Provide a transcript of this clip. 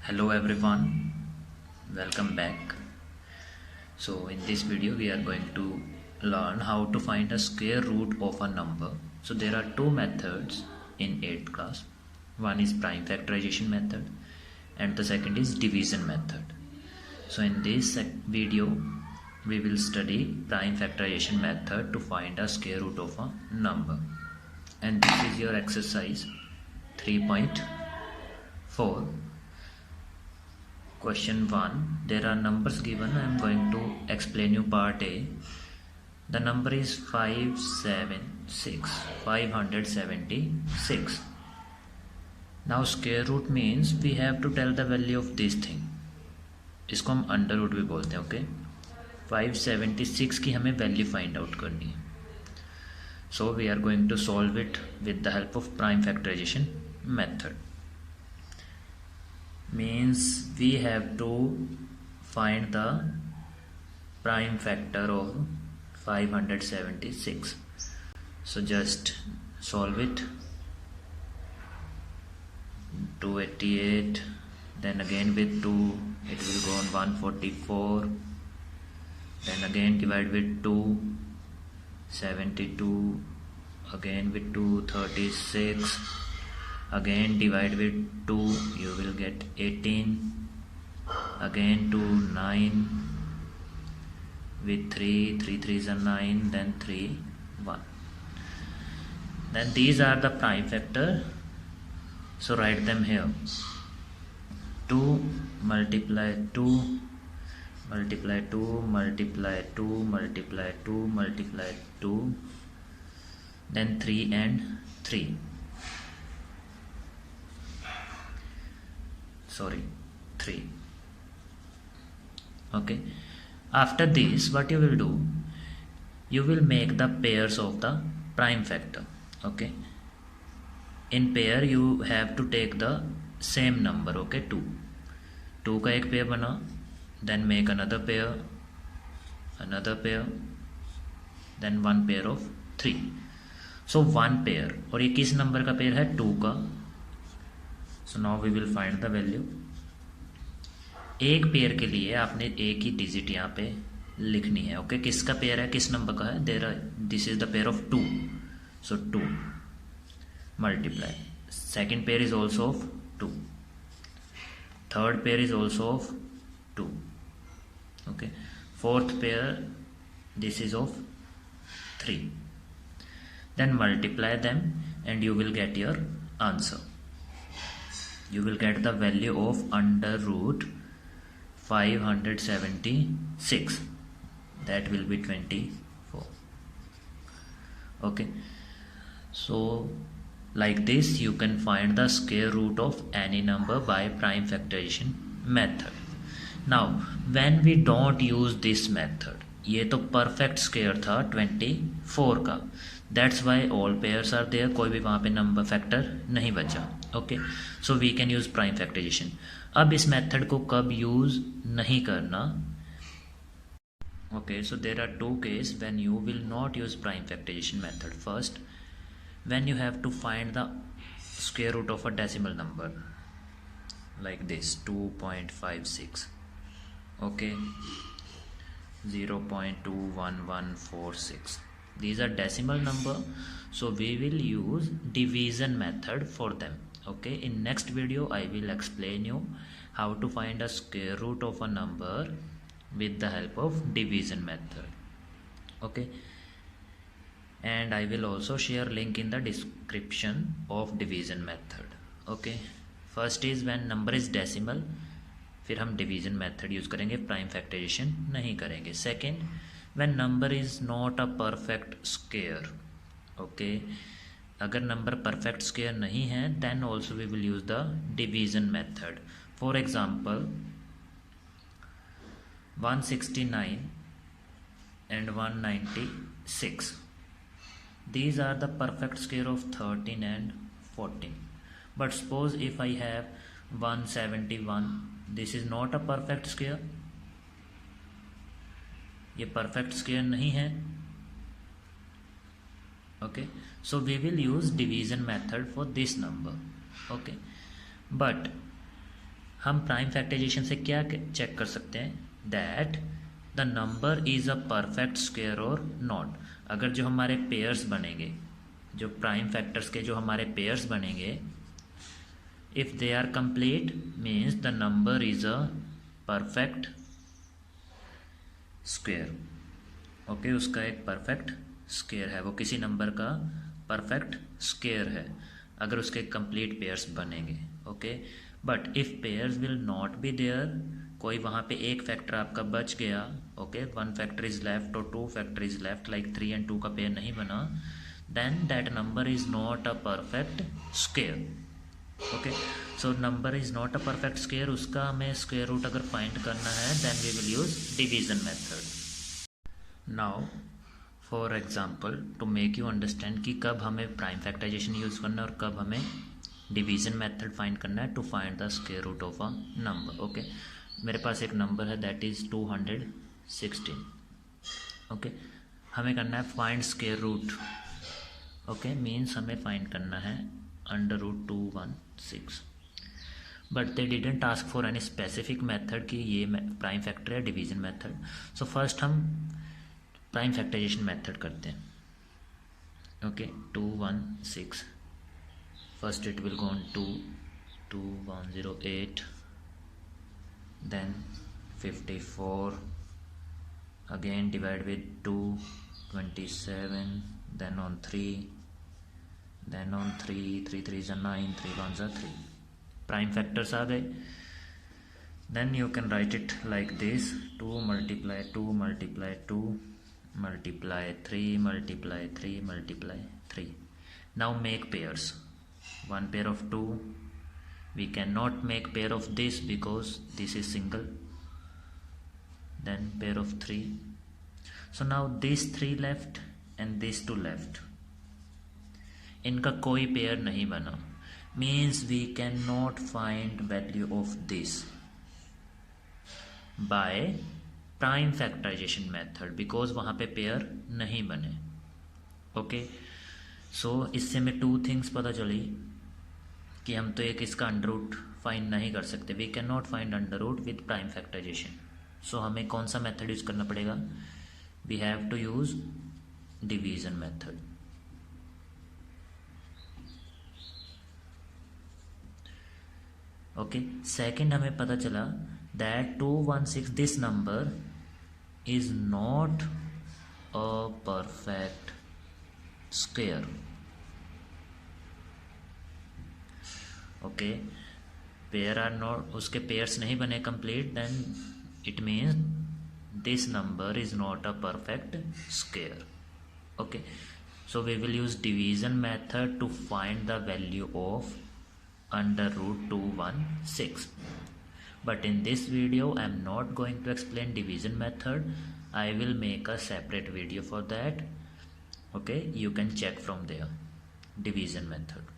Hello everyone, welcome back. So in this video we are going to learn how to find a square root of a number. So there are two methods in 8th class. One is prime factorization method and the second is division method. So in this video we will study prime factorization method to find a square root of a number. And this is your exercise 3.4. Question 1. There are numbers given. I am going to explain you part A. The number is 576. Now square root means we have to tell the value of this thing. इसको हम under root भी बोलते हैं. Okay 576 की हमें value find out करनी है. So we are going to solve it with the help of prime factorisation method. Means we have to find the prime factor of 576. So just solve it. 288, then again with 2 it will go on 144, then again divide with 2, 72, again with 2, 36, again divide with 2, you will get 18, again 2, 9, with 3 3s are 9, then 3 1. Then these are the prime factor, so write them here. 2 multiply 2 multiply 2 multiply 2 multiply 2 multiply 2, then 3 and 3. Sorry, 3. Okay, after this what you will do, you will make the pairs of the prime factor. Okay, in pair you have to take the same number. Okay, 2 का एक pair बना, then make another pair, then one pair of 3. So one pair, और ये किस number का pair है? 2 का. So now we will find the value. एक पेयर के लिए आपने एक ही डिजिट यहाँ पे लिखनी है. ओके, किसका पेयर है, किस नंबर का है? This is the pair of 2. So 2 multiply, second pair is also of 2, third pair is also of 2. Okay, fourth pair this is of 3. Then multiply them and you will get your answer. You will get the value of under root 576. That will be 24. Okay, so like this you can find the square root of any number by prime factorization method. Now when we don't use this method, ये तो perfect square था 24 का, that's why all pairs are there, कोई भी वहाँ पे number factor नहीं बचा. Okay, so we can use prime factorisation. अब इस मेथड को कब यूज नहीं करना? Okay, so there are two case when you will not use prime factorisation method. First, when you have to find the square root of a decimal number like this 2.56. Okay, 0.21146. These are decimal number, so we will use division method for them. Okay, in next video I will explain you how to find a square root of a number with the help of division method. Okay, and I will also share link in the description of division method. Okay, first is when number is decimal, फिर हम division method use करेंगे, prime factorisation नहीं करेंगे. Second, when number is not a perfect square. Okay, अगर number perfect square नहीं है then also we will use the division method. For example, 169 and 196, these are the perfect square of 13 and 14. But suppose if I have 171, this is not a perfect square, ये perfect square नहीं है. Okay, so we will use division method for this number. Okay, but हम prime factorisation से क्या check कर सकते हैं, that the number is a perfect square और नॉट। अगर जो हमारे पेयर्स बनेंगे, जो प्राइम फैक्टर्स के जो हमारे पेयर्स बनेंगे, if they are complete means the number is a perfect square. Okay, उसका एक परफेक्ट स्क्वायर है, वो किसी नंबर का परफेक्ट स्क्वायर है अगर उसके कंप्लीट पेयर्स बनेंगे। Okay, but if pairs will not be there, कोई वहाँ पे एक फैक्टर आपका बच गया, okay, one factor is left और two factor is left, like 3 and 2 का पेयर नहीं बना, then that number is not a perfect square. Okay, so number is not a perfect square, उसका हमें स्क्वायर रूट अगर फाइंड करना है, then we will use division method. Now for example to make you understand कि कब हमें prime factorisation use करना है और कब हमें डिवीजन मेथड फाइंड करना है to find the square root of a number. Okay, मेरे पास एक नंबर है दैट इज़ 216। ओके, हमें करना है find square root. Okay, means हमें फाइंड करना है under root 216, but they didn't ask for any specific method कि ये प्राइम फैक्टर है डिवीजन मेथड। सो फर्स्ट हम प्राइम फैक्टराइजेशन मेथड करते हैं। Okay, 216, first it will go on 2108, then 54, again divide with 2, 27, then on 3, then on 3, 3 3s are 9, 3 1s are 3, prime factors आ गए। then you can write it like this, 2 multiply 2 multiply 2 multiply 3 multiply 3 multiply 3. Now make pairs. One pair of 2, we cannot make pair of this because this is single, then pair of 3. So now these 3 left and these 2 left, इनका कोई pair नहीं बना, means we cannot find value of this by prime factorization method because वहाँ पे pair नहीं बने। Okay, सो इससे हमें 2 थिंग्स पता चली कि हम तो एक इसका अंडर रूट फाइंड नहीं कर सकते, we can not find under root with prime factorisation. So हमें कौन सा मेथड यूज़ करना पड़ेगा, we have to use division method. Okay, second हमें पता चला that 216 this number is not a perfect square. Okay, pair are not, उसके pairs नहीं बने complete, then it means this number is not a perfect square. Okay, so we will use division method to find the value of under root 216, but in this video I am not going to explain division method, I will make a separate video for that. Okay, you can check from there division method.